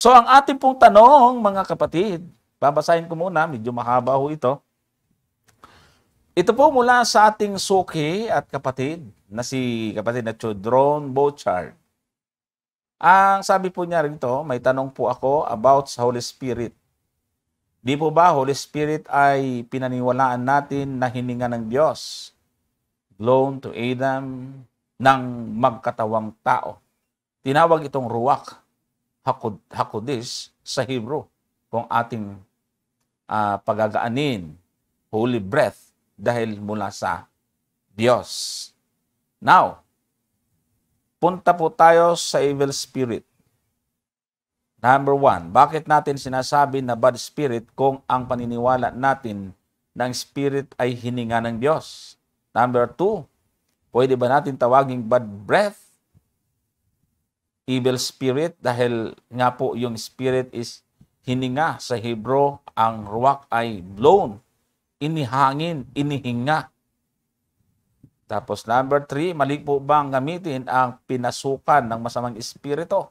So ang ating pong tanong, mga kapatid, babasahin ko muna, medyo mahaba ho ito. Ito po mula sa ating suki at kapatid na si kapatid na Chodron Bochard. Ang sabi po niya rito, may tanong po ako about sa Holy Spirit. Di po ba Holy Spirit ay pinaniwalaan natin na hininga ng Diyos, blown to Adam ng magkatawang tao? Tinawag itong ruach, hakodis sa Hebrew, kung ating pagagaanin, holy breath, dahil mula sa Diyos. Now, punta po tayo sa evil spirit. Number 1, bakit natin sinasabi na bad spirit kung ang paniniwala natin ng spirit ay hininga ng Diyos? Number 2, pwede ba natin tawaging bad breath? Evil spirit dahil nga po yung spirit is hininga. Sa Hebrew, ang ruach ay blown, inihangin, inihinga. Tapos number 3, mali po bang gamitin ang pinasukan ng masamang espiritu?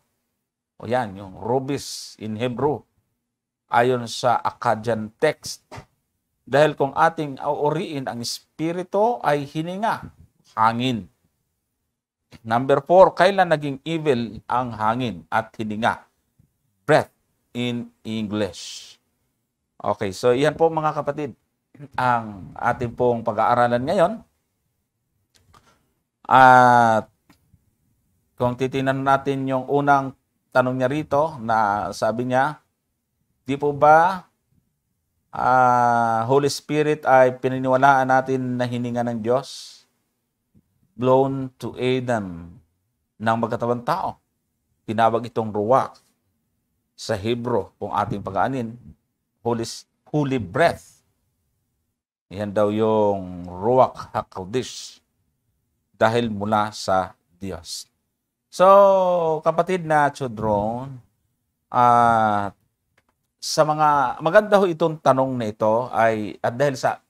O yan, yung rubis in Hebrew, ayon sa Akkadian text. Dahil kung ating auriin, ang espiritu ay hininga, hangin. Number 4, kailan naging evil ang hangin at hininga? Breath in English. Okay, so yan po mga kapatid, ang ating pong pag-aaralan ngayon. At kung titingnan natin yung unang tanong niya rito, na sabi niya, di po ba Holy Spirit ay pininiwalaan natin na hininga ng Diyos, blown to Adam ng magkatawang tao? Tinawag itong ruach sa Hebrew, kung ating pag-aanin, holy breath. Yan daw yung ruach hakodesh, dahil mula sa Diyos. So, kapatid na Chodron, sa mga maganda ho itong tanong na ito ay at dahil sa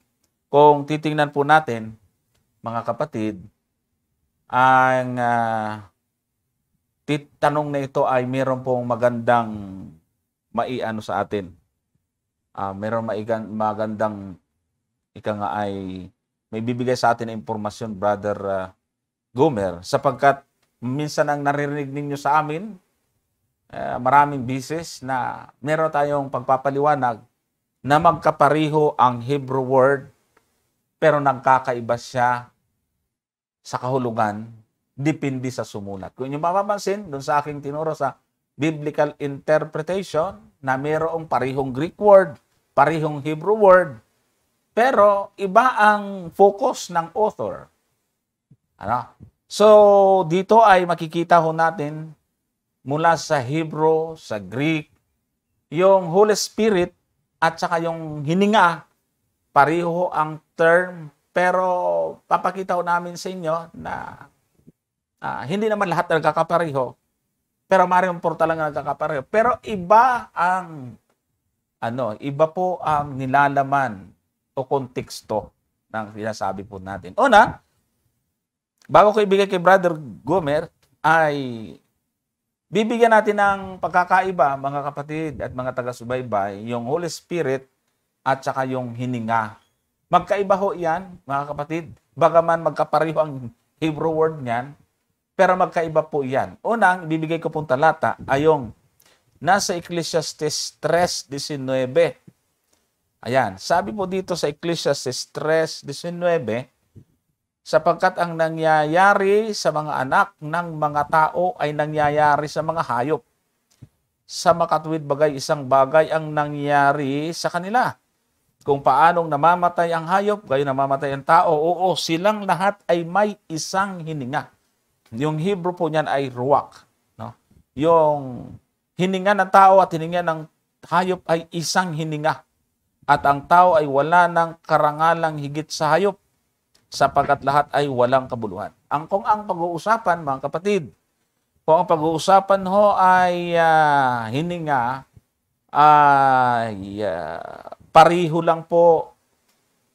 kung titingnan po natin, mga kapatid, ang tanong na ito ay meron pong magandang maiano sa atin. Meron magandang ika nga ay may bibigay sa atin na impormasyon, Brother Gomer, sapagkat minsan ang naririnig ninyo sa amin, maraming bisis na meron tayong pagpapaliwanag na magkapariho ang Hebrew word, pero nagkakaiba siya sa kahulugan, depende sa sumulat. Kung inyo mapapansin, doon sa aking tinuro sa biblical interpretation, na mayroong parihong Greek word, parihong Hebrew word, pero iba ang focus ng author. So, dito ay makikita ho natin mula sa Hebrew, sa Greek, yung Holy Spirit at saka yung hininga, pariho ang term, pero papakita ho namin sa inyo na hindi naman lahat nagkakapariho, pero maraming po talaga nagkakapariho. Pero iba ang, iba po ang nilalaman o konteksto ng sinasabi po natin. Una, bago ko ibigay kay Brother Gomer, ay bibigyan natin ng pagkakaiba, mga kapatid at mga taga-subaybay, yung Holy Spirit at saka yung hininga. Magkaiba ho yan, mga kapatid. Bagaman magkapareho ang Hebrew word niyan, pero magkaiba po yan. Unang, ibibigay ko pong talata ay yung nasa Ecclesiastes 3:19. Ayan, sabi po dito sa Ecclesiastes 3:19, sapagkat ang nangyayari sa mga anak ng mga tao ay nangyayari sa mga hayop. Sa makatuwid bagay, isang bagay ang nangyayari sa kanila. Kung paanong namamatay ang hayop, gayon namamatay ang tao. Oo, silang lahat ay may isang hininga. Yung Hebrew po niyan ay ruach. No? Yung hininga ng tao at hininga ng hayop ay isang hininga. At ang tao ay wala ng karangalang higit sa hayop, sapagkat lahat ay walang kabuluhan. Kung ang pag-uusapan, mga kapatid, kung ang pag-uusapan ho ay hininga, ay pariho lang po,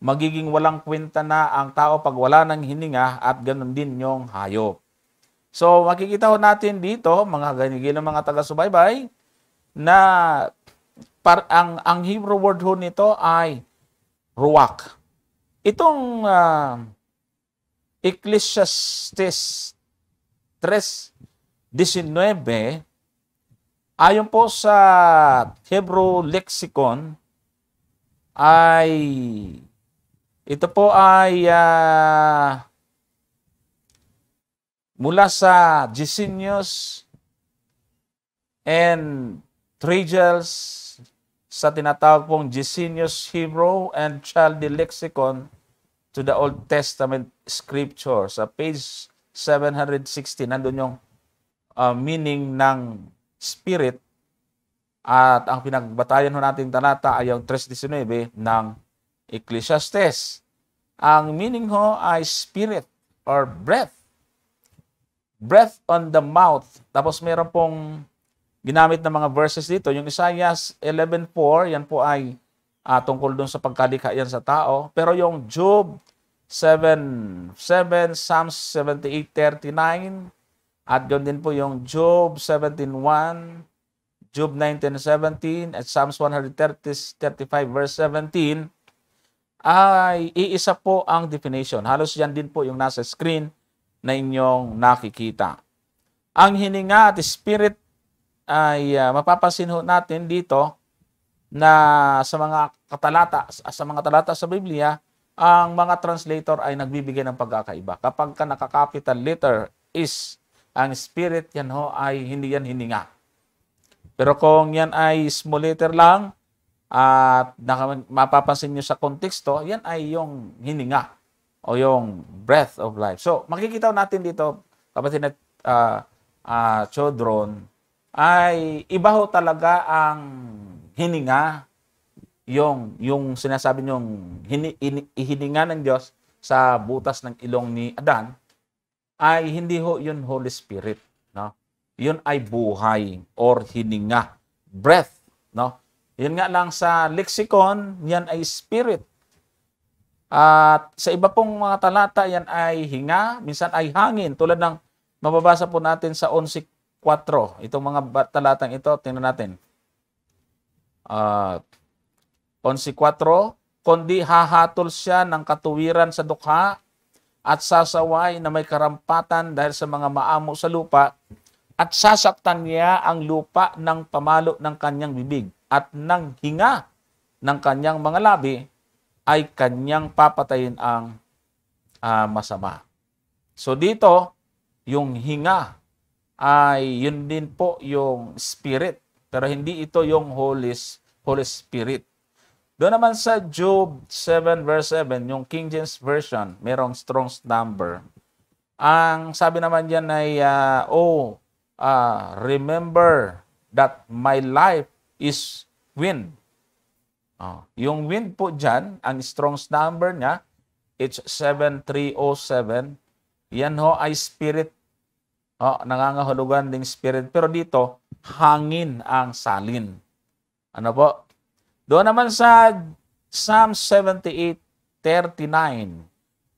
magiging walang kwenta na ang tao pag wala ng hininga, at ganun din yung hayop. So, makikita ho natin dito, mga ganigilang mga taga-subaybay, na ang Hebrew word ho nito ay ruach. Itong Ecclesiastes 3:19, ayon po sa Hebrew lexicon, ay ito po ay mula sa Gesenius and Tragels, sa tinatawag pong Gesenius Hebrew and Chaldee Lexicon to the Old Testament Scripture. Sa page 760, nandun yung meaning ng spirit, at ang pinagbatayan ho natin talata ay yung 3:19 ng Ecclesiastes. Ang meaning ho ay spirit or breath. Breath on the mouth. Tapos meron pong ginamit na mga verses dito. Yung Isaiah 11:4, yan po ay tungkol dun sa pagkalikha yan sa tao. Pero yung Job 7:7, Psalms 78:39, at yun din po yung Job 17:1, Job 19:17, at Psalms 135 verse 17, ay iisa po ang definition. Halos yan din po yung nasa screen na inyong nakikita. Ang hininga at spirit ay mapapansin ho natin dito na sa mga talata sa Biblia, ang mga translator ay nagbibigay ng pagkakaiba. Kapag ka naka-capital letter is ang spirit, yan ho ay hindi yan hininga. Pero kung yan ay small letter lang at mapapansin nyo sa konteksto, yan ay yung hininga o yung breath of life. So, makikita natin dito, kapatid na Chodron, ay iba ho talaga ang hininga, yung sinasabi niyong hininga ng Diyos sa butas ng ilong ni Adan, ay hindi ho yun Holy Spirit, no? Yun ay buhay or hininga, breath, no? Yun nga lang sa lexicon, yan ay spirit. At sa iba pong mga talata, yan ay hinga, minsan ay hangin. Tulad ng mababasa po natin sa 11:4. Itong mga talatang ito, tingnan natin. 11:4, kundi hahatol siya ng katuwiran sa dukha at sasaway na may karampatan dahil sa mga maamo sa lupa, at sasaktan niya ang lupa ng pamalo ng kanyang bibig, at ng hinga ng kanyang mga labi ay kanyang papatayin ang masama. So dito, yung hinga ay yun din po yung spirit, pero hindi ito yung Holy Spirit. Doon naman sa Job 7 verse 7, yung King James Version, merong Strong's number. Ang sabi naman diyan ay, remember that my life is wind. Yung wind po dyan, ang Strong's number niya, it's 7307. Yan ho ay spirit. Nangangahulugan ding spirit. Pero dito, hangin ang salin. Ano po? Doon naman sa Psalm 78:39,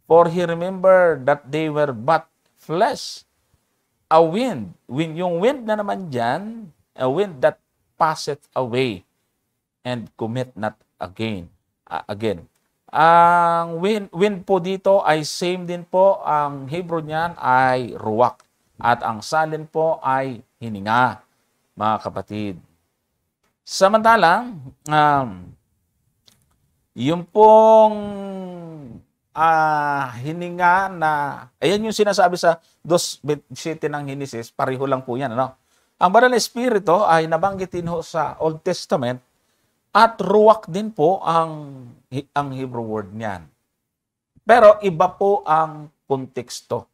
for he remembered that they were but flesh, a wind. Yung wind na naman dyan, a wind that passeth away and commit not again. Ang wind po dito ay same din po, ang Hebrew niyan ay ruach, at ang salin po ay hininga, mga kapatid. Samantalang, yung pong hininga na, ayan yung sinasabi sa 2:7 ng Henesis, pareho lang po yan. Ano? Ang Banal na Espiritu ay nabanggitin ho sa Old Testament, at ruach din po ang Hebrew word niyan. Pero iba po ang konteksto.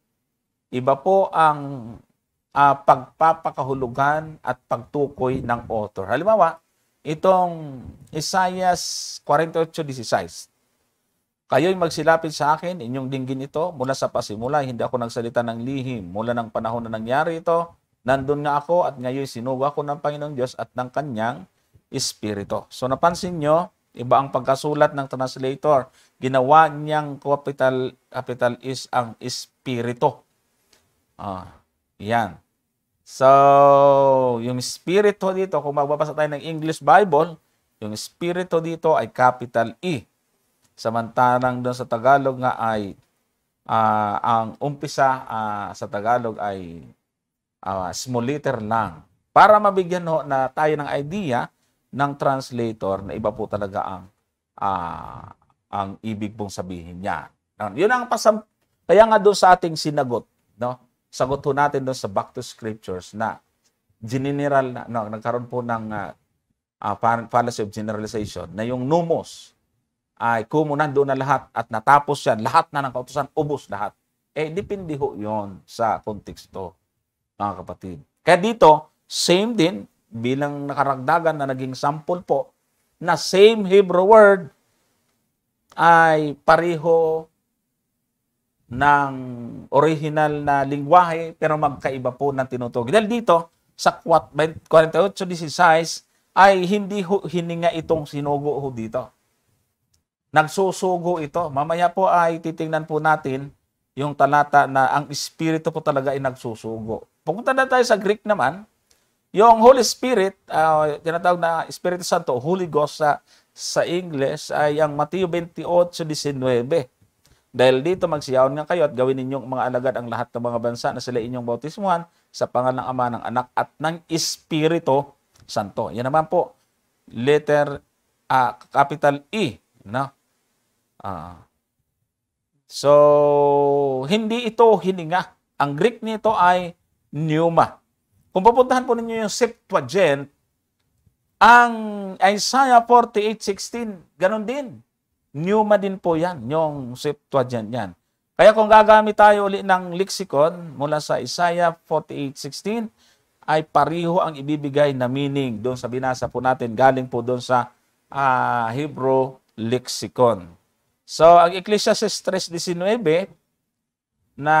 Iba po ang pagpapakahulugan at pagtukoy ng author. Halimbawa, itong Isaiah 48:16. Kayo'y magsilapit sa akin, inyong dinggin ito, mula sa pasimula, hindi ako nagsalita ng lihim. Mula ng panahon na nangyari ito, nandun nga ako, at ngayon sinugo ako ng Panginoong Diyos at ng Kanyang Espiritu. So napansin nyo, iba ang pagkasulat ng translator. Ginawa niyang capital is ang Espiritu. Yan. So, yung spirit ho dito, kung magbabasa tayo ng English Bible, yung spirit ho dito ay capital E. Samantalang doon sa Tagalog nga ay ang umpisa sa Tagalog ay small letter lang. Para mabigyan ho na tayo ng idea ng translator na iba po talaga ang ibig pong sabihin niya. Yun ang kaya nga doon sa ating sinagot, no? Sagot po natin doon sa Back to Scriptures na general na, nagkaroon po ng fallacy of generalization na yung nomos ay kumunan doon na lahat at natapos yan, lahat na ng kautusan, ubos lahat. Depende ho yun sa konteksto, mga kapatid. Kaya dito, same din, bilang nakaragdagan na naging sample po, na same Hebrew word ay pareho ng original na lingwahe pero magkaiba po ng tinutukoy. Dahil dito, sa 48:16 ay hindi hininga itong sinugo ho dito. Nagsusugo ito. Mamaya po ay titingnan po natin yung talata na ang Espiritu po talaga ay nagsusugo. Pupunta na tayo sa Greek naman. Yung Holy Spirit, tinatawag na Espiritu Santo, Holy Ghost sa English, ay ang Mateo 28:19. Dahil dito magsiyaon nga kayo at gawin ninyong mga alagad ang lahat ng mga bansa na sila inyong bautismuhan sa pangalan ng Ama, ng Anak at ng Espiritu Santo. Yan naman po, letter capital E. No? So, hindi ito hininga. Ang Greek nito ay pneuma. Kung pupuntahan po ninyo yung Septuagint, ang Isaiah 48:16, ganun din. Pneuma din po yan, yung Septuagint yan. Kaya kung gagamit tayo ulit ng lexicon mula sa Isaiah 48:16, ay pariho ang ibibigay na meaning doon sa binasa po natin, galing po doon sa Hebrew lexicon. So, ang Ecclesiastes 3:19 na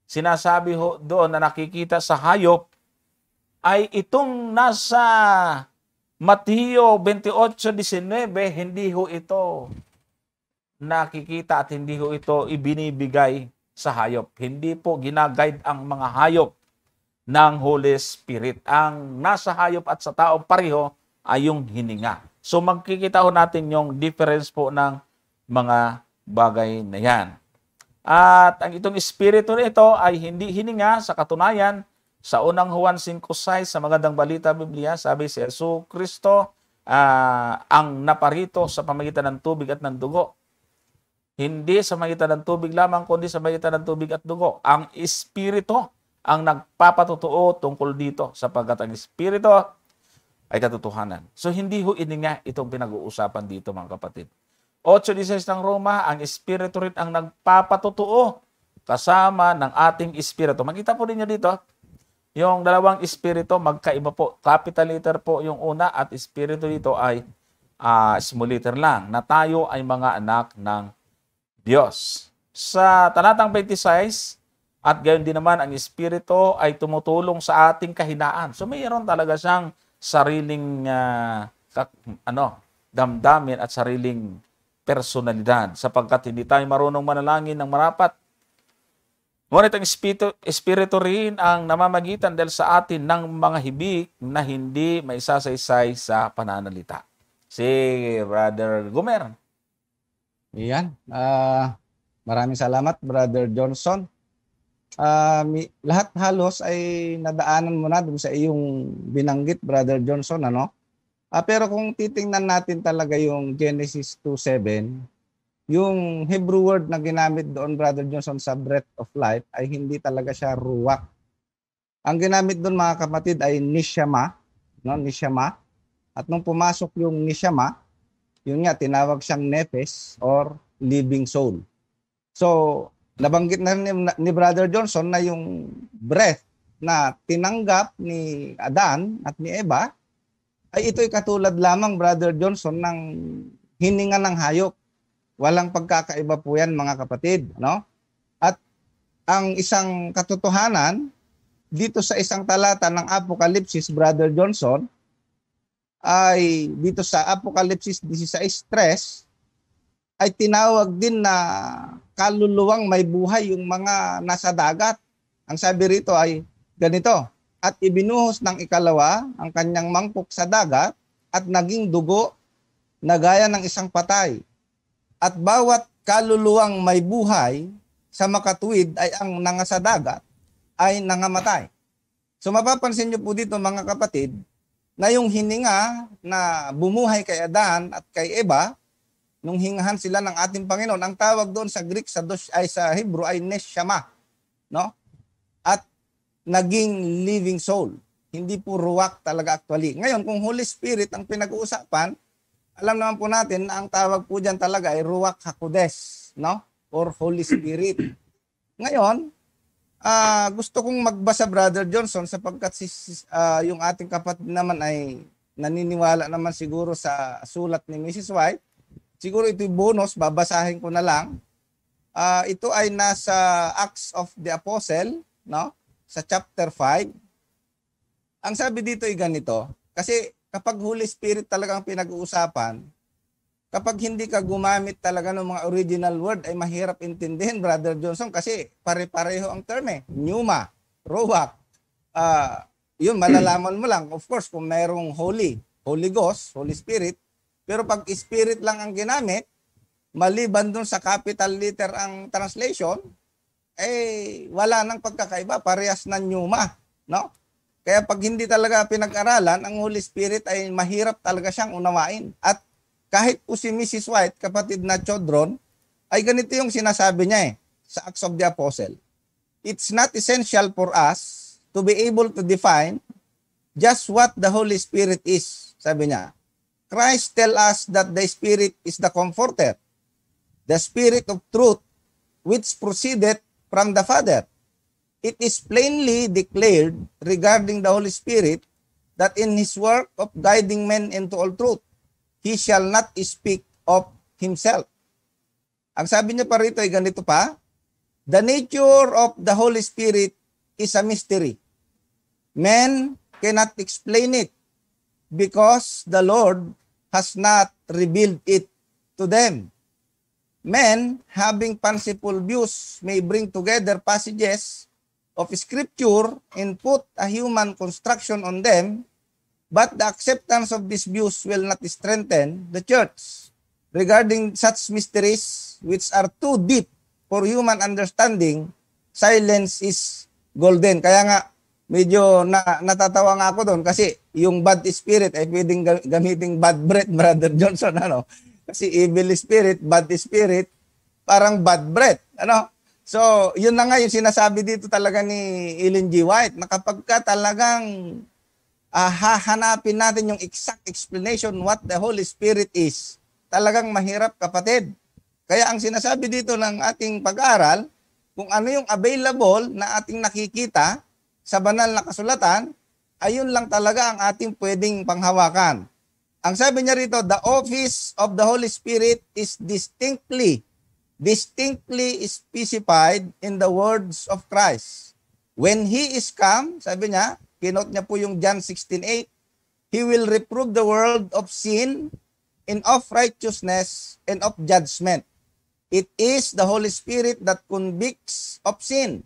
sinasabi ho doon na nakikita sa hayop ay itong nasa Mateo 28:19, hindi ho ito nakikita at hindi ho ito ibinibigay sa hayop. Hindi po ginaguide ang mga hayop ng Holy Spirit. Ang nasa hayop at sa tao pareho ay yung hininga. So magkikita ho natin yung difference po ng mga bagay na yan. At ang itong espiritu nito ay hindi hininga. Sa katunayan, sa unang Juan 5:6 sa Magandang Balita Biblia, sabi si Jesu Kristo ang naparito sa pamagitan ng tubig at ng dugo. Hindi sa pamagitan ng tubig lamang, kundi sa pamagitan ng tubig at dugo. Ang espiritu ang nagpapatotoo tungkol dito sapagkat ang espiritu ay katotohanan. So hindi ho ininga itong pinag-uusapan dito, mga kapatid. 8:16 ng Roma, ang espiritu rin ang nagpapatotoo kasama ng ating espiritu. Makita po ninyo dito, yung dalawang espiritu magkaiba po. Capital letter po yung una at espiritu dito ay small letter lang, na tayo ay mga anak ng Diyos. Sa talatang 26, at gayon din naman ang espiritu ay tumutulong sa ating kahinaan. So mayroon talaga siyang sariling damdamin at sariling personalidad sapagkat hindi tayo marunong manalangin ng marapat. Ngunit ang espiritu rin ang namamagitan dahil sa atin ng mga hibik na hindi maisasaysay sa pananalita. Si Brother Gumer. Iyan. Maraming salamat, Brother Johnson. Lahat halos ay nadaanan mo na dun sa iyong binanggit, Brother Johnson, ano? Pero kung titingnan natin talaga yung Genesis 2:7, yung Hebrew word na ginamit doon, Brother Johnson, sa breath of life ay hindi talaga siya ruwak. Ang ginamit doon, mga kapatid, ay nishama, no? Nishama. At nung pumasok yung nishama, yun nga, tinawag siyang nepes or living soul. So, nabanggit na ni Brother Johnson na yung breath na tinanggap ni Adan at ni Eva, ay ito'y katulad lamang, Brother Johnson, ng hininga ng hayop. Walang pagkakaiba po yan, mga kapatid, no? At ang isang katotohanan dito sa isang talata ng Apokalipsis, Brother Johnson, ay dito sa Apokalipsis 16:3 ay tinawag din na kaluluwang may buhay yung mga nasa dagat. Ang sabi rito ay ganito, at ibinuhos ng ikalawa ang kanyang mangkok sa dagat at naging dugo na gaya ng isang patay. At bawat kaluluwang may buhay sa makatuwid ay ang nangasa dagat ay nangamatay. So mapapansin niyo po dito mga kapatid, na yung hininga na bumuhay kay Adan at kay Eva, nung hingahan sila ng ating Panginoon, ang tawag doon sa Greek ay sa Hebrew ay neshama, no? At naging living soul. Hindi po ruwak talaga actually. Ngayon, kung Holy Spirit ang pinag-uusapan, alam naman po natin na ang tawag po diyan talaga ay ruwak hakodes, no? Or Holy Spirit. Ngayon, gusto kong magbasa, Brother Johnson, sapagkat yung ating kapatid naman ay naniniwala naman siguro sa sulat ni Mrs. White. Siguro ito'y bonus, babasahin ko na lang. Ito ay nasa Acts of the Apostle, no? Sa chapter 5. Ang sabi dito ay ganito, kasi kapag Holy Spirit talagang pinag-uusapan, kapag hindi ka gumamit talaga ng mga original word, ay mahirap intindihin, Brother Johnson, kasi pare-pareho ang term eh. Pneuma, ruwak, yun, malalaman mo lang. Of course, kung mayroong Holy Ghost, Holy Spirit, pero pag Spirit lang ang ginamit, maliban dun sa capital letter ang translation, eh, wala nang pagkakaiba, parehas na pneuma, no? Kaya pag hindi talaga pinag-aralan, ang Holy Spirit ay mahirap talaga siyang unawain. At kahit po si Mrs. White, kapatid na Chodron, ay ganito yung sinasabi niya sa Acts of the Apostle. It's not essential for us to be able to define just what the Holy Spirit is, sabi niya. Christ tell us that the Spirit is the Comforter, the Spirit of truth, which proceeded from the Father. It is plainly declared regarding the Holy Spirit that in His work of guiding men into all truth, He shall not speak of Himself. Ang sabi niya pa rito ay ganito pa, the nature of the Holy Spirit is a mystery. Men cannot explain it because the Lord has not revealed it to them. Men, having fanciful views, may bring together passages of Scripture and put a human construction on them, but the acceptance of these views will not strengthen the church. Regarding such mysteries which are too deep for human understanding, silence is golden. Kaya nga, medyo natatawa nga ako doon kasi yung bad spirit ay pwedeng gamiting bad breath, Brother Johnson, ano? Kasi evil spirit, bad spirit, parang bad breath, ano? So, yun na nga yung sinasabi dito talaga ni Ellen G. White, na kapag ka talagang hahanapin natin yung exact explanation what the Holy Spirit is, talagang mahirap, kapatid. Kaya ang sinasabi dito ng ating pag-aaral, kung ano yung available na ating nakikita sa banal na kasulatan, ayun lang talaga ang ating pwedeng panghawakan. Ang sabi niya rito, the office of the Holy Spirit is distinctly specified in the words of Christ. When He is come, sabi niya, kinote niya po yung John 16:8, He will reprove the world of sin and of righteousness and of judgment. It is the Holy Spirit that convicts of sin.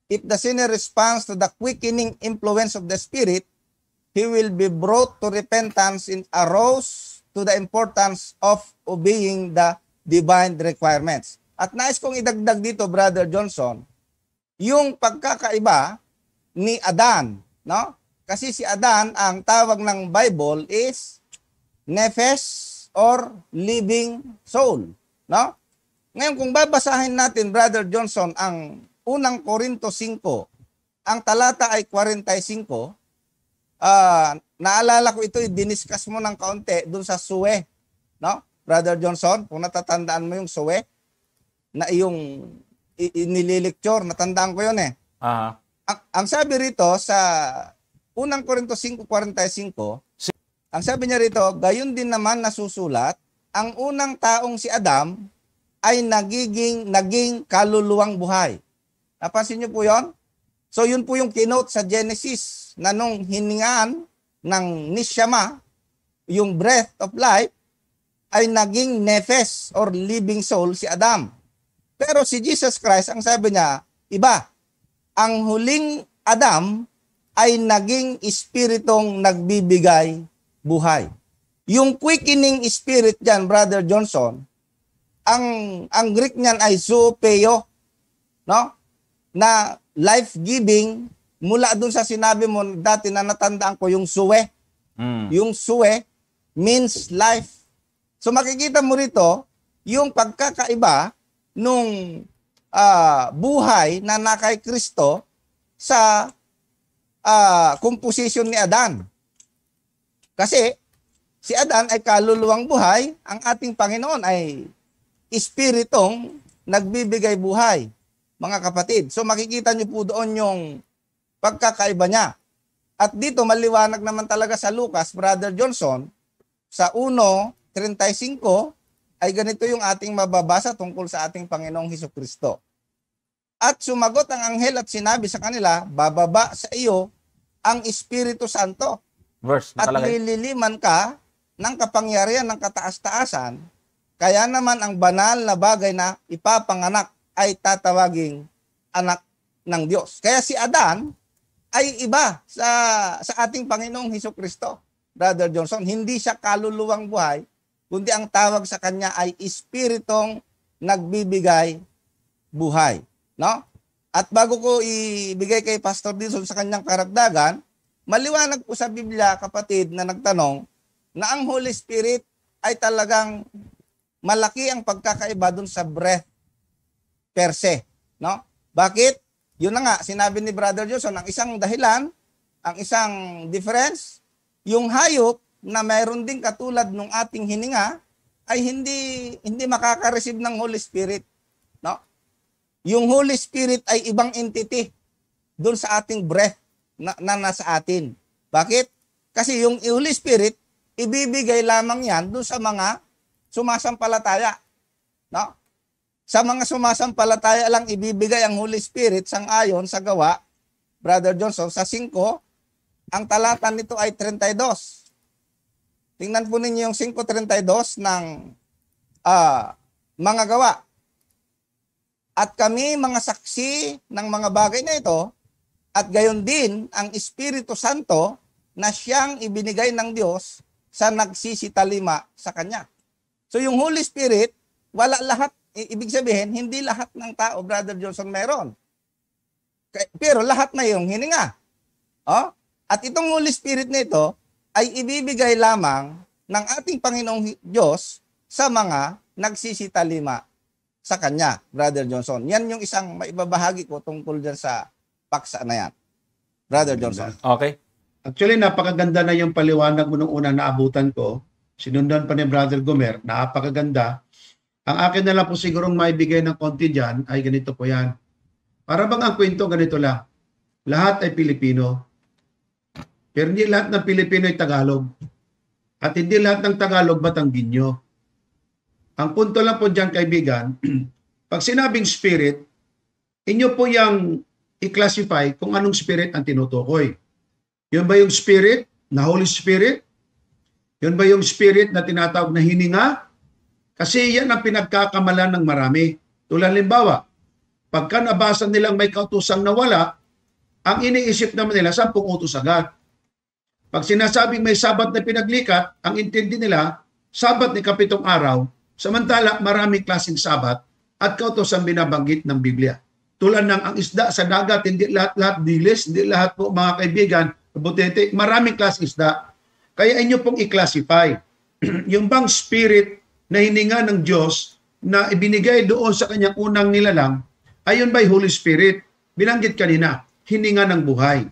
If the sinner responds to the quickening influence of the Spirit, he will be brought to repentance and arouse to the importance of obeying the divine requirements. At nais kong idagdag dito, Brother Johnson, yung pagkakaiba ni Adan, no? Kasi si Adan, ang tawag ng Bible is nephesh or living soul, no? Ngayon, kung babasahin natin, Brother Johnson, ang unang Korinto 5, ang talata ay 45, naalala ko ito, diniscuss mo ng kaunti dun sa suwe, no? Brother Johnson, kung natatandaan mo yung suwe, na iyong nililecture, natandaan ko yun eh. Aha. Ang sabi rito sa unang Korinto 5:45, ang sabi niya rito, gayon din naman nasusulat, ang unang taong si Adam ay naging kaluluwang buhay. Napansin niyo po yon? So yun po yung kinote sa Genesis na nung hiningaan ng nishama, yung breath of life, ay naging nephesh or living soul si Adam. Pero si Jesus Christ, ang sabi niya, iba. Ang huling Adam ay naging espiritong nagbibigay buhay. Yung quickening spirit diyan, Brother Johnson, ang Greek niyan ay zoopeo, no? Na life-giving mula dun sa sinabi mo dati na natandaan ko yung suwe. Yung suwe means life. So makikita mo rito yung pagkakaiba nung buhay na nakay Kristo sa composition ni Adan. Kasi si Adan ay kaluluwang buhay, ang ating Panginoon ay espiritong nagbibigay buhay, mga kapatid. So makikita niyo po doon yung pagkakaiba niya. At dito maliwanag naman talaga sa Lucas, Brother Johnson, sa 1:35 ay ganito yung ating mababasa tungkol sa ating Panginoong Hesukristo. At sumagot ang anghel at sinabi sa kanila, bababa sa iyo ang Espiritu Santo Verse at nakalagay. lililiman ka ng kapangyarihan ng kataas-taasan, kaya naman ang banal na bagay na ipapanganak ay tatawaging anak ng Diyos. Kaya si Adan ay iba sa ating Panginoong Hesukristo, Brother Johnson. Hindi siya kaluluwang buhay, kundi ang tawag sa kanya ay espiritong nagbibigay buhay. No? At bago ko ibigay kay Pastor Dillon sa kanyang karagdagan, maliwanag po sa Biblia, kapatid, na nagtanong na ang Holy Spirit ay talagang malaki ang pagkakaiba dun sa breath per se. No? Bakit? Yun na nga, sinabi ni Brother Johnson, ang isang dahilan, ang isang difference, yung hayop na mayroon din katulad ng ating hininga ay hindi makaka-receive ng Holy Spirit. No? Yung Holy Spirit ay ibang entity dun sa ating breath na nasa atin. Bakit? Kasi yung Holy Spirit, ibibigay lamang yan dun sa mga sumasampalataya. No? Sa mga sumasampalataya lang ibibigay ang Holy Spirit sang-ayon sa gawa, Brother Johnson, sa 5, ang talata nito ay 32. Tingnan po ninyo yung 5:32 ng mga gawa. At kami mga saksi ng mga bagay na ito, at gayon din ang Espiritu Santo na siyang ibinigay ng Diyos sa nagsisitalima sa Kanya. So yung Holy Spirit, wala lahat. Ibig sabihin, hindi lahat ng tao, Brother Johnson, meron. Pero lahat na yung hininga. Oh? At itong Holy Spirit nito ay ibibigay lamang ng ating Panginoong Diyos sa mga nagsisitalima sa Kanya, Brother Johnson. Yan yung isang maibabahagi ko tungkol dyan sa paksa na yan. Brother Johnson. Okay. Actually, napakaganda na yung paliwanag mo nung unang naabutan ko. Sinundan pa ni Brother Gomer, napakaganda. Ang akin na lang po sigurong maibigay ng konti dyan ay ganito po yan. Para bang ang kwento ganito lang. Lahat ay Pilipino. Pero hindi lahat ng Pilipino ay Tagalog. At hindi lahat ng Tagalog Batangginyo. Ang punto lang po dyan, kaibigan, pag sinabing spirit, inyo po yung i-classify kung anong spirit ang tinutukoy. Yun ba yung spirit na Holy Spirit? Yun ba yung spirit na tinatawag na hininga? Kasi yan ang pinagkakamalan ng marami. Tulad halimbawa, pagka nabasa nilang may kautusang nawala, ang iniisip naman nila, 10 utos agad. Pag sinasabing may sabat na pinaglikat, ang intindi nila, sabat ni 7 araw, samantala maraming klaseng sabat at kautusang binabanggit ng Biblia. Tulad ng ang isda sa dagat, hindi lahat dilis, hindi lahat po mga kaibigan, butete, maraming klaseng isda. Kaya inyo pong i-classify. Yung bang spirit na hininga ng Diyos na ibinigay doon sa kanyang unang nilalang, ayon ba'y Holy Spirit? Binanggit kanina, hininga ng buhay.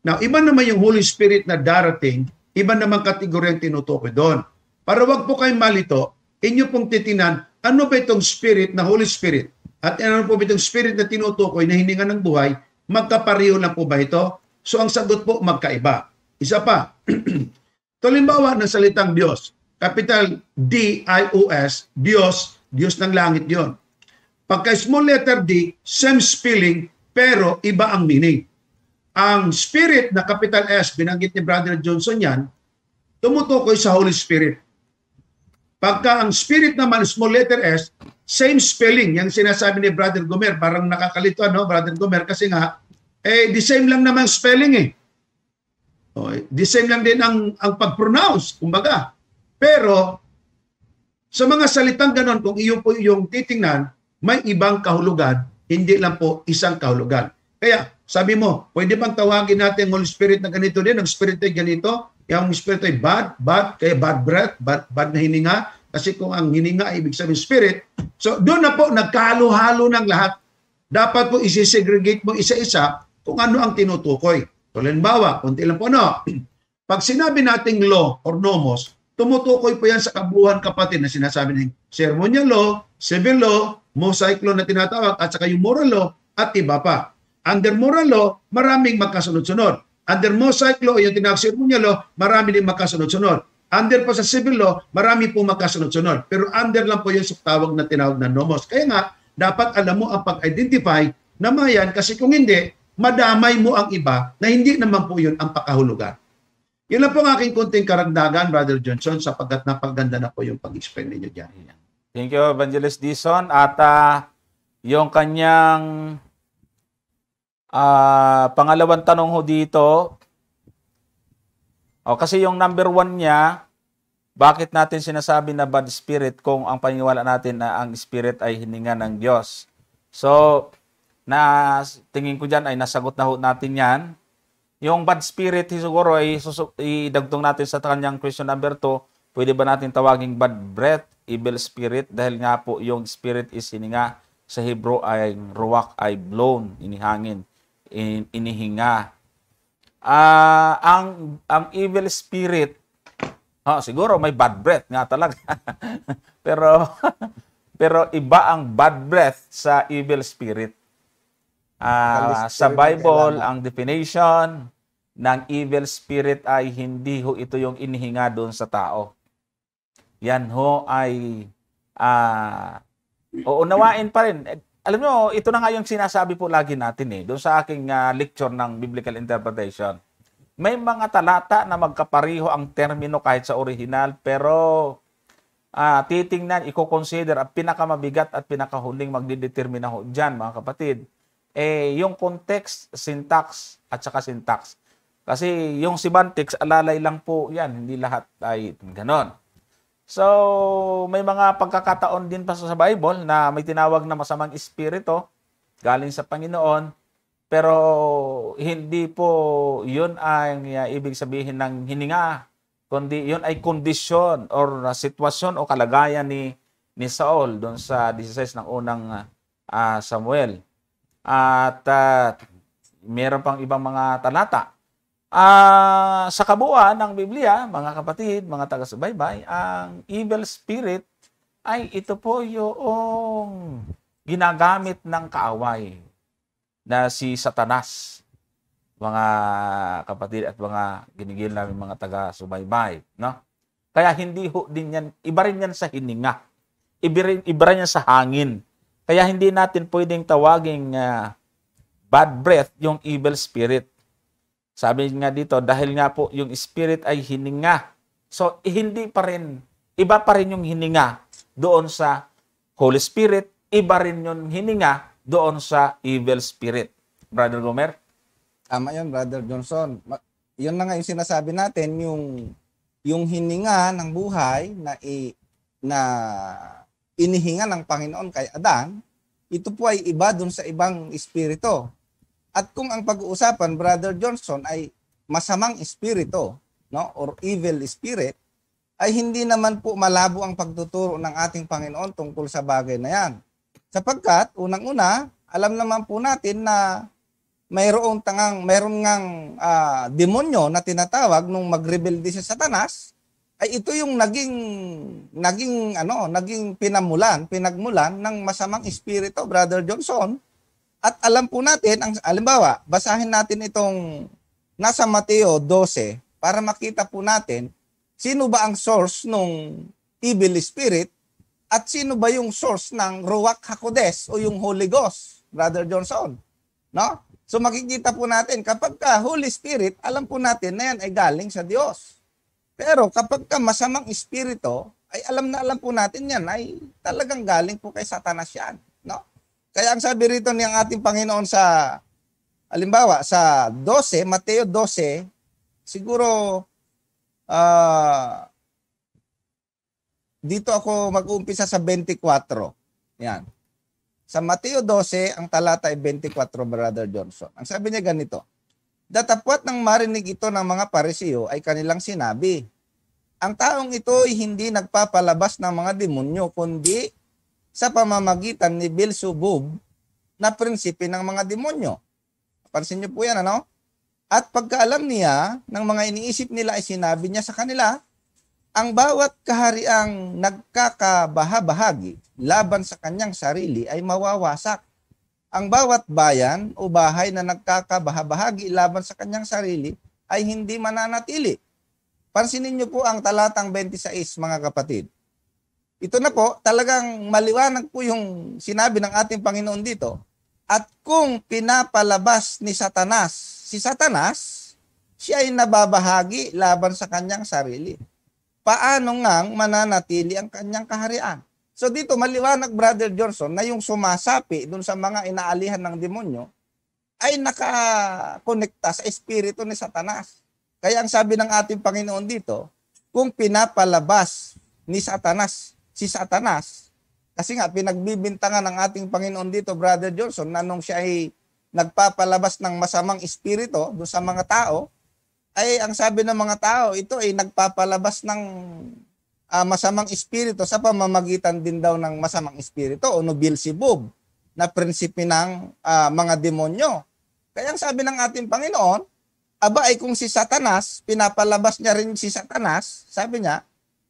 Now, iba naman yung Holy Spirit na darating, iba naman kategorya ang tinutukoy doon. Para wag po kayong malito, inyo pong titinan, ano ba itong Spirit na Holy Spirit? At ano po ba itong Spirit na tinutukoy na hininga ng buhay? Magkapareho lang po ba ito? So, ang sagot po, magkaiba. Isa pa, halimbawa ng salitang Diyos, capital D-I-O-S, Diyos, Diyos ng langit yon. Pagka small letter D, same spelling, pero iba ang meaning. Ang Spirit na capital S, binanggit ni Brother Johnson yan, tumutukoy sa Holy Spirit. Pagka ang Spirit naman, small letter S, same spelling, yung sinasabi ni Brother Gomer, parang nakakalito, no, Brother Gomer, kasi nga, the same lang naman spelling eh. The same lang din ang pag-pronounce, kumbaga. Pero, sa mga salitang ganon, kung iyo po yung titingnan, may ibang kahulugan, hindi lang po isang kahulugan. Kaya, sabi mo, pwede bang tawagin natin Holy Spirit na ganito din, ang Spirit ay ganito, yung Spirit ay bad, kaya bad breath, bad na hininga, kasi kung ang hininga ay ibig sabihin Spirit, so doon na po, nagkahalo-halo ng lahat. Dapat po isi-segregate mo isa-isa kung ano ang tinutukoy. So, halimbawa, kunti lang po, pag sinabi nating law or nomos, tumutukoy po yan sa kabuuan kapatid na sinasabi ng ceremonial law, civil law, mosaic law na tinatawag, at saka yung moral law, at iba pa. Under moral law, maraming magkasunod-sunod. Under mosaic law, yung tinawag ceremonial law, marami din magkasunod-sunod. Under pa sa civil law, marami po magkasunod-sunod. Pero under lang po yung tawag na tinawag na nomos. Kaya nga, dapat alam mo ang pag-identify na mga yan, kasi kung hindi, madamay mo ang iba na hindi naman po yun ang pakahulugan. Yun lang po ang aking kunting karagdagan, Brother Johnson, sapagkat napaganda na po yung pag-explain ninyo dyan. Thank you, Evangelist Dison. At yung kanyang pangalawang tanong ho dito, kasi yung number 1 niya, bakit natin sinasabi na bad spirit kung ang paniniwala natin na ang spirit ay hininga ng Diyos? So, tingin ko dyan ay nasagot na ho natin yan. Yung bad spirit, siguro ay idagtong natin sa kanyang question number 2, pwede ba natin tawaging bad breath, evil spirit? Dahil nga po yung spirit is hininga. Sa Hebrew ay ruach ay blown, inihangin, inihinga. Ang evil spirit, siguro may bad breath nga talaga. pero iba ang bad breath sa evil spirit. Sa Bible, ang definition ng evil spirit ay hindi ho ito yung inihinga doon sa tao. Yan ho ay uunawain pa rin. Alam nyo, ito na nga yung sinasabi po lagi natin doon sa aking lecture ng biblical interpretation. May mga talata na magkapariho ang termino kahit sa original, pero titingnan, i-consider ang pinakamabigat at pinakahuling magdidetermina ho dyan, mga kapatid. Yung context, syntax, at saka syntax. Kasi yung semantics, alalay lang po yan. Hindi lahat ay ganon. So, may mga pagkakataon din pa sa Bible na may tinawag na masamang espiritu galing sa Panginoon. Pero hindi po yun ang ibig sabihin ng hininga. Kundi yun ay kondisyon or sitwasyon o kalagayan ni Saul doon sa 16 ng unang Samuel. At meron pang ibang mga talata. Sa kabuuan ng Biblia, mga kapatid, mga taga-subaybay, ang evil spirit ay ito po yung ginagamit ng kaaway na si Satanas, mga kapatid at mga ginigil namin mga taga-subaybay. No? Kaya hindi ho din yan, iba rin yan sa hininga, iba rin yan sa hangin. Kaya hindi natin pwedeng tawaging bad breath yung evil spirit. Sabi nga dito, dahil nga po yung spirit ay hininga. So, hindi pa rin, iba pa rin yung hininga doon sa Holy Spirit, iba rin yung hininga doon sa evil spirit. Brother Gomer? Tama yun, Brother Johnson. Yun na nga yung sinasabi natin, yung hininga ng buhay na inihinga ng Panginoon kay Adan, ito po ay iba dun sa ibang espiritu. At kung ang pag-uusapan, Brother Johnson, ay masamang espiritu, no, or evil spirit, ay hindi naman po malabo ang pagtuturo ng ating Panginoon tungkol sa bagay na yan. Sapagkat, unang-una, alam naman po natin na mayroon ngang demonyo na tinatawag nung magrebelde si Satanas, ay ito yung naging pinagmulan ng masamang espiritu, Brother Johnson. At alam po natin, halimbawa, basahin natin itong nasa Mateo 12 para makita po natin sino ba ang source ng evil spirit at sino ba yung source ng Ruach HaKodesh o yung Holy Ghost, Brother Johnson. No? So makikita po natin, kapag ka Holy Spirit, alam po natin na yan ay galing sa Diyos. Pero kapag ka masamang espiritu, ay alam po natin yan ay talagang galing po kay Satanas yan. No? Kaya ang sabi rito niyang ating Panginoon sa Halimbawa, sa 12, Mateo 12, siguro dito ako mag-uumpisa sa 24. Yan. Sa Mateo 12, ang talata ay 24, Brother Johnson. Ang sabi niya ganito, datapwat nang marinig ito ng mga Pariseo ay kanilang sinabi, ang taong ito ay hindi nagpapalabas ng mga demonyo, kundi sa pamamagitan ni Beelzebub na prinsipe ng mga demonyo. Pansin niyo po yan, ano? At pagkaalam niya ng mga iniisip nila ay sinabi niya sa kanila, ang bawat kahariang nagkakabahabahagi laban sa kanyang sarili ay mawawasak. Ang bawat bayan o bahay na nagkakabahabahagi laban sa kanyang sarili ay hindi mananatili. Pansinin niyo po ang talatang 26, mga kapatid. Ito na po, talagang maliwanag po yung sinabi ng ating Panginoon dito. At kung pinapalabas ni Satanas, si Satanas, siya ay nababahagi laban sa kanyang sarili. Paano ngang mananatili ang kanyang kaharian? So dito maliwanag, Brother Johnson, na yung sumasapi dun sa mga inaalihan ng demonyo ay nakakonekta sa espiritu ni Satanas. Kaya ang sabi ng ating Panginoon dito, kung pinapalabas ni Satanas, si Satanas, kasi nga pinagbibintangan ng ating Panginoon dito, Brother Johnson, na nung siya ay nagpapalabas ng masamang espiritu doon sa mga tao, ay ang sabi ng mga tao, ito ay nagpapalabas ng masamang espiritu sa pamamagitan din daw ng masamang espiritu o Beelzebub na prinsipe ng mga demonyo. Kaya ang sabi ng ating Panginoon, aba ay kung si Satanas, pinapalabas niya rin si Satanas, sabi niya,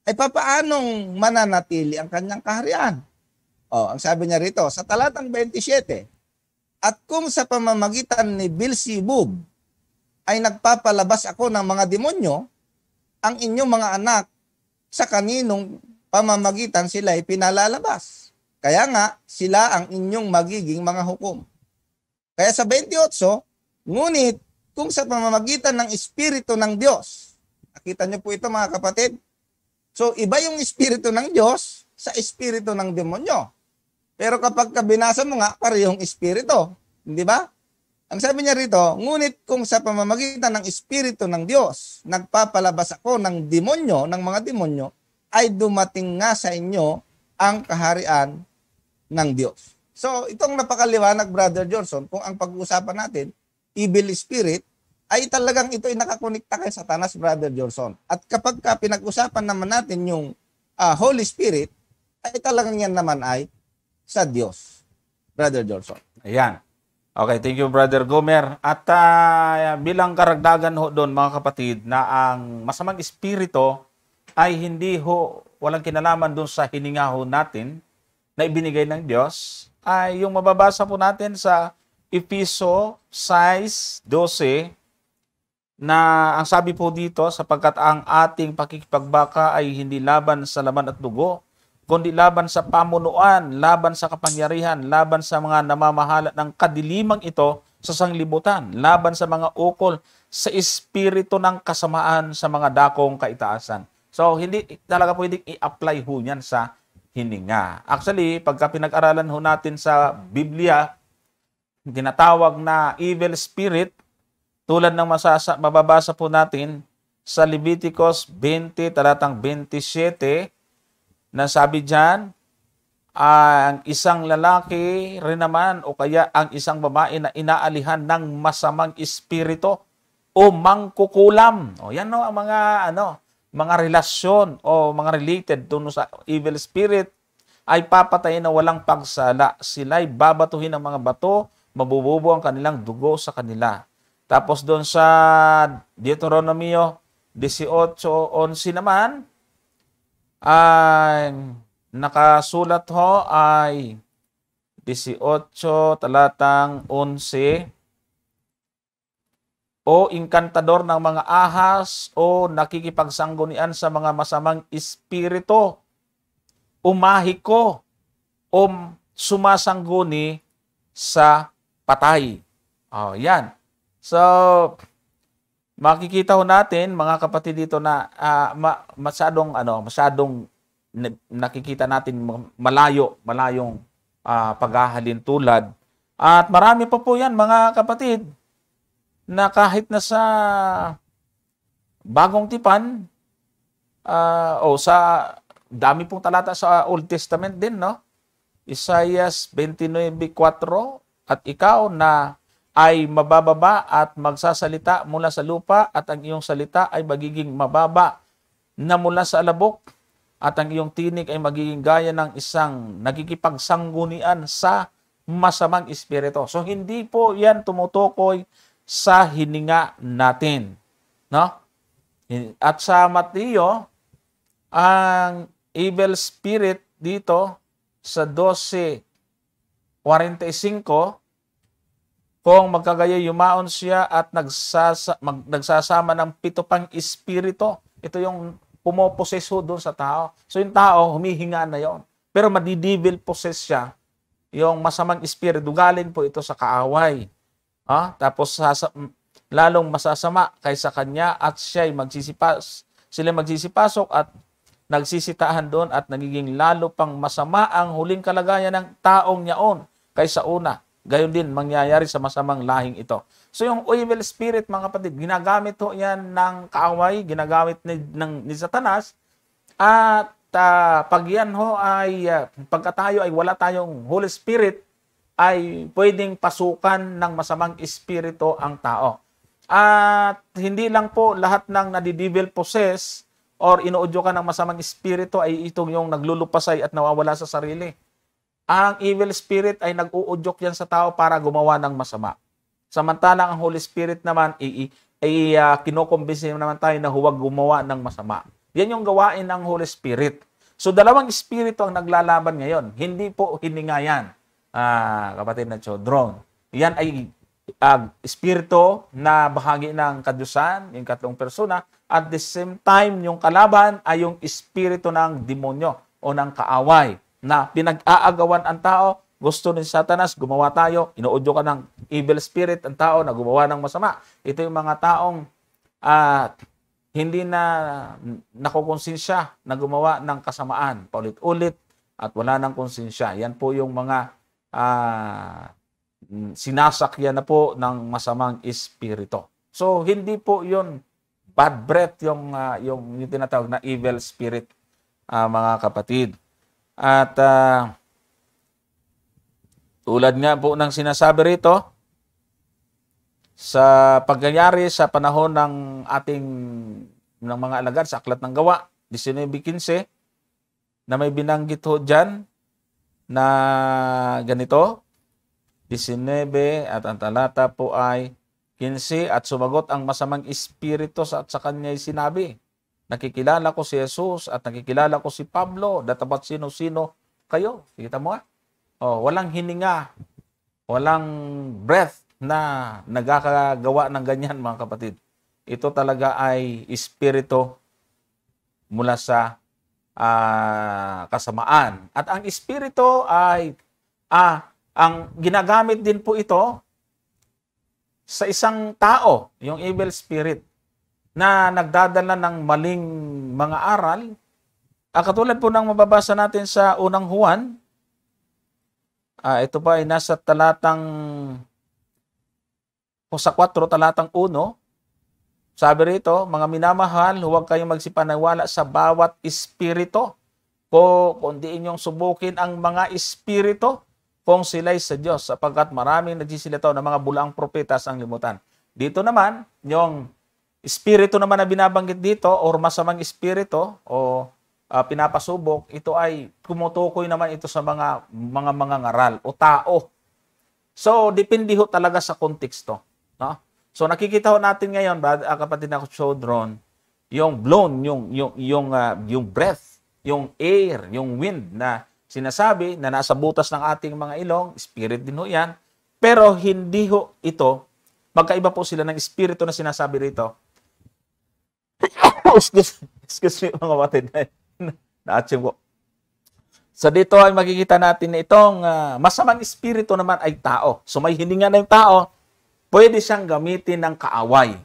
ay papaanong mananatili ang kanyang kaharian? O, ang sabi niya rito, sa talatang 27, at kung sa pamamagitan ni Beelzebub ay nagpapalabas ako ng mga demonyo, ang inyong mga anak sa kaninong pamamagitan sila ay pinalalabas. Kaya nga, sila ang inyong magiging mga hukom. Kaya sa 28, ngunit kung sa pamamagitan ng Espiritu ng Diyos, nakita niyo po ito, mga kapatid. So, iba yung Espiritu ng Diyos sa Espiritu ng demonyo. Pero kapag binasa mo nga, parehong Espiritu. Hindi ba? Ang sabi niya rito, ngunit kung sa pamamagitan ng Espiritu ng Diyos, nagpapalabas ako ng demonyo, ng mga demonyo, ay dumating nga sa inyo ang kaharian ng Diyos. So, itong napakaliwanag, Brother Johnson, kung ang pag-uusapan natin, evil spirit, ay talagang ito ay nakakonekta kay Satanas, Brother Johnson. At kapag pinag-usapan naman natin yung Holy Spirit, ay talagang yan naman ay sa Diyos, Brother Johnson. Ayan. Okay, thank you, Brother Gomer. At bilang karagdagan ho doon, mga kapatid, na ang masamang espiritu ay hindi ho, walang kinalaman doon sa hininga ho natin na ibinigay ng Diyos, ay yung mababasa po natin sa Efeso 6:12, na ang sabi po dito, sapagkat ang ating pakikipagbaka ay hindi laban sa laman at dugo, kundi laban sa pamunuan, laban sa kapangyarihan, laban sa mga namamahala ng kadilimang ito sa sanglibutan, laban sa mga ukol, sa espiritu ng kasamaan sa mga dakong kaitaasan. So, hindi talaga pwedeng i-apply ho yan sa hininga. Actually, pagka pinag-aralan ho natin sa Biblia, tinatawag na evil spirit, tulad ng mababasa po natin sa Leviticus 20, talatang 27, na sabi dyan, ang isang lalaki rin naman o kaya ang isang babae na inaalihan ng masamang espiritu o mangkukulam. O yan no, ang mga relasyon o mga related doon sa evil spirit ay papatayin na walang pagsala. Sila'y babatuhin ng mga bato, mabububo ang kanilang dugo sa kanila. Tapos doon sa Deuteronomio 18:11 naman, ay nakasulat ho ay 18 talatang 11, o inkantador ng mga ahas o nakikipagsanggunian sa mga masamang espiritu, umahiko o sumasangguni sa patay. Oh, yan. So, makikita ho natin, mga kapatid, dito na masyadong nakikita natin malayong paghahalin tulad. At marami pa po yan, mga kapatid. na kahit na sa Bagong Tipan, o sa dami pong talata sa Old Testament din, no? Isaiah 29:4, at ikaw na ay mabababa at magsasalita mula sa lupa, at ang iyong salita ay magiging mababa na mula sa alabok, at ang iyong tinig ay magiging gaya ng isang nagkikipagsanggunian sa masamang espiritu. So hindi po yan tumutukoy sa hininga natin, no? At sa Mateo, ang evil spirit dito sa 12:45, kung magkagaya yumaon siya at nagsasama ng 7 pang espiritu. Ito yung pumoposeso doon sa tao. So yung tao, humihinga na yon. Pero madidevil possess siya. Yung masamang espiritu, galing po ito sa kaaway. Tapos lalong masasama kaysa kanya, at sila magsisipasok at nagsisitahan doon, at nagiging lalo pang masama ang huling kalagayan ng taong yaon kaysa una. Gayon din mangyayari sa masamang lahing ito. So yung evil spirit, mga kapatid, ginagamit ho yan ng kaaway, ginagamit ni Satanas, at pag yan ho ay, pagka tayo ay wala tayong Holy Spirit, ay pwedeng pasukan ng masamang espiritu ang tao. At hindi lang po lahat ng nadidevil possess or inuudyo ka ng masamang espiritu ay itong yung naglulupasay at nawawala sa sarili. Ang evil spirit ay nag-uudyok yan sa tao para gumawa ng masama. Samantalang ang Holy Spirit naman, kinukumbinsi naman tayo na huwag gumawa ng masama. Yan yung gawain ng Holy Spirit. So dalawang espiritu ang naglalaban ngayon. Hindi po hininga yan, kapatid na children. Yan ay espiritu na bahagi ng kadyusan, yung katlong persona. At the same time, yung kalaban ay yung espiritu ng demonyo o ng kaaway na pinag-aagawan ang tao. Gusto ni Satanas, gumawa tayo, inuudyo ka ng evil spirit ang tao na gumawa ng masama. Ito yung mga taong hindi na nakukonsensya na gumawa ng kasamaan, paulit-ulit, at wala ng konsensya. Yan po yung mga sinasakyan na po ng masamang espiritu. So, hindi po yun bad breath, yung tinatawag na evil spirit, mga kapatid. At tulad nga po ng sinasabi rito, sa pagyayari sa panahon ng mga alagad sa Aklat ng Gawa, 19:15, na may binanggit ho dyan na ganito, 19, at ang talata po ay 15, at sumagot ang masamang espiritu at sa kanya'y sinabi, nakikilala ko si Jesus at nakikilala ko si Pablo, datapat sino-sino kayo. Kita mo walang hininga, walang breath na nagkakagawa ng ganyan, mga kapatid. Ito talaga ay espiritu mula sa kasamaan. At ang espiritu ay, ang ginagamit din po ito sa isang tao, yung evil spirit, na nagdadala ng maling mga aral. Katulad po ng mababasa natin sa unang Juan, ito pa ay nasa sa 4, talatang 1, sabi rito, mga minamahal, huwag kayong magsipanawala sa bawat espiritu, kundi inyong subukin ang mga espiritu kung sila'y sa Diyos, sapagkat maraming nagsisilitaw ng mga bulaang propeta sa limutan. Dito naman, yung espiritu naman na binabanggit dito, or masamang espiritu, o pinapasubok, ito ay kumutukoy naman ito sa mga ngaral o tao. So, depende ho talaga sa konteksto. No? So, nakikita ho natin ngayon, kapatid na children, yung blown, yung breath, yung air, yung wind na sinasabi na nasa butas ng ating mga ilong, spirit din ho yan. Pero hindi ho ito, magkaiba po sila ng espiritu na sinasabi rito. Excuse me, mga kapatid. Na-aching po. So dito ay makikita natin na itong masamang espiritu naman ay tao. So may hininga na yung tao, pwede siyang gamitin ng kaaway.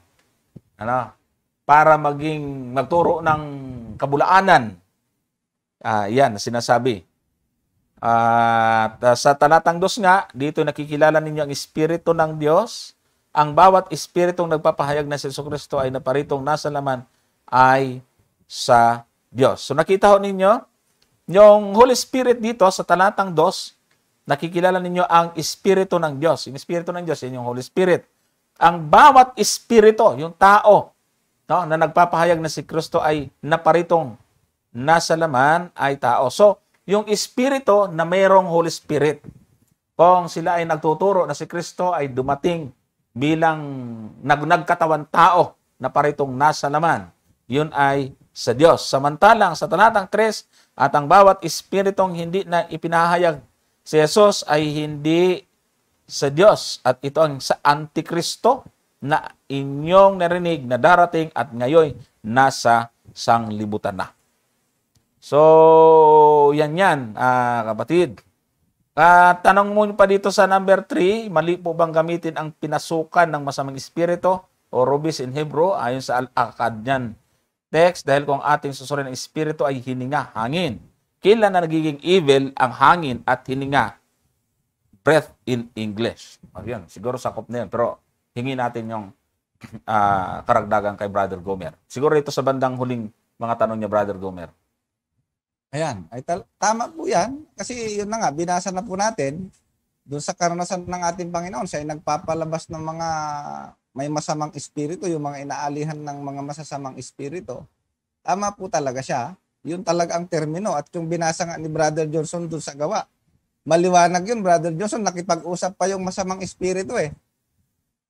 Para magturo ng kabulaanan. Yan, sinasabi. At sa talatang 2 nga, dito nakikilala ninyo ang espiritu ng Diyos, ang bawat espiritong nagpapahayag na si Jesucristo ay naparitong nasa laman ay sa Diyos. So nakita ho ninyo, yung Holy Spirit dito sa talatang 2, nakikilala ninyo ang Espiritu ng Diyos. Yung Espiritu ng Diyos, yun yung Holy Spirit. Ang bawat espiritu, yung tao, no, na nagpapahayag na si Kristo ay naparitong nasa laman ay tao. So, yung espiritu na mayroong Holy Spirit, kung sila ay nagtuturo na si Kristo ay dumating bilang nagkatawan tao na paritong nasa laman, yun ay sa Diyos. Samantalang sa talatang 3, at ang bawat espiritong hindi na ipinahayag si Jesus ay hindi sa Diyos. At ito ang sa Antikristo na inyong narinig na darating at ngayon nasa sanglibutan na. So, yan, kapatid. Tanong mo pa dito sa number 3, mali po bang gamitin ang pinasukan ng masamang espiritu o rubis in Hebrew ayon sa Al-Akkadian text, dahil kung ating susurin ng espiritu ay hininga, hangin. Kailan na nagiging evil ang hangin at hininga? Breath in English. Ayun, siguro sakop na yun. Pero hingin natin yung karagdagan kay Brother Gomer. Siguro ito sa bandang huling mga tanong niya, Brother Gomer. Ayan, ay tama po yan. Kasi yun na nga, binasa na po natin, doon sa karanasan ng ating Panginoon, siya ay nagpapalabas ng mga may masamang espiritu, yung mga inaalihan ng mga masasamang espiritu. Tama po talaga siya. Yun talaga ang termino. At yung binasa nga ni Brother Johnson doon sa gawa, maliwanag yun, Brother Johnson, nakipag-usap pa yung masamang espiritu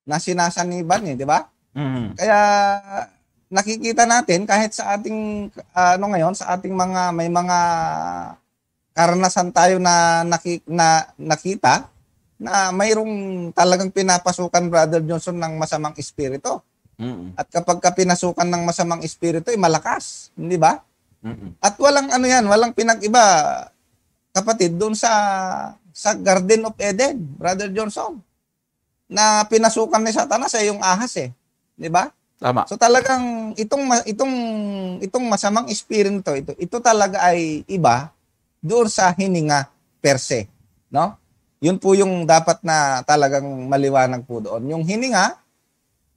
na sinasaniban di ba? Mm-hmm. Kaya nakikita natin kahit sa ating ngayon sa ating may mga karanasan tayo na nakita na mayroong talagang pinapasukan, Brother Johnson, ng masamang espiritu. Mm-hmm. At kapag pinasukan ng masamang espiritu ay malakas, hindi ba? Mm-hmm. At walang pinag-iba, kapatid, doon sa Garden of Eden, Brother Johnson, na pinasukan ni Satanas ay yung ahas di ba? Tama. So talagang itong masamang espiritu ito talaga ay iba doon sa hininga per se, no? Yun po yung dapat na talagang maliwanag po doon. Yung hininga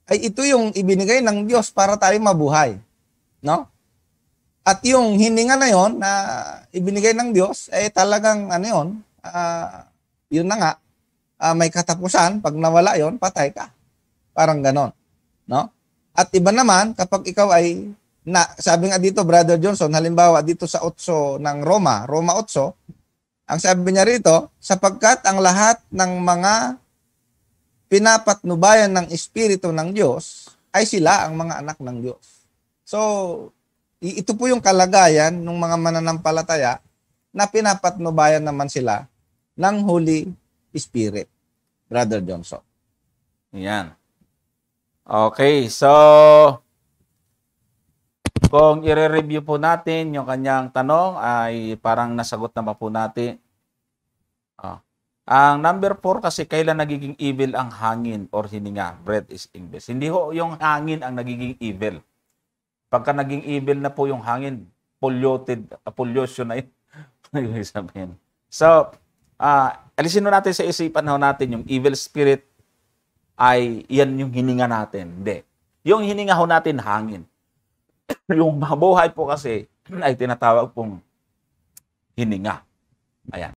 ay ito yung ibinigay ng Diyos para tayo mabuhay, no? At yung hininga na yon na ibinigay ng Diyos ay talagang yun na nga, may katapusan. Pag nawala yon, patay ka. Parang ganon, no? At iba naman, kapag ikaw ay, sabi nga dito, Brother Johnson, halimbawa dito sa 8 ng Roma 8, ang sabi niya rito, sapagkat ang lahat ng mga pinapatnubayan ng Espiritu ng Diyos ay sila ang mga anak ng Diyos. So, ito po yung kalagayan ng mga mananampalataya na pinapatnubayan naman sila ng Holy Spirit, Brother Johnson. Yan. Okay, so kung i-review po natin yung kanyang tanong ay parang nasagot na po natin. Ang number 4 kasi, kailan nagiging evil ang hangin or hininga? Breath is English. Hindi ho yung hangin ang nagiging evil. Pagka naging evil na po yung hangin, pollution na yun. So, alisin natin sa isipan natin yung evil spirit ay yan yung hininga natin. Hindi. Yung hininga natin hangin. Yung mabuhay po kasi ay tinatawag pong hininga. Ayan.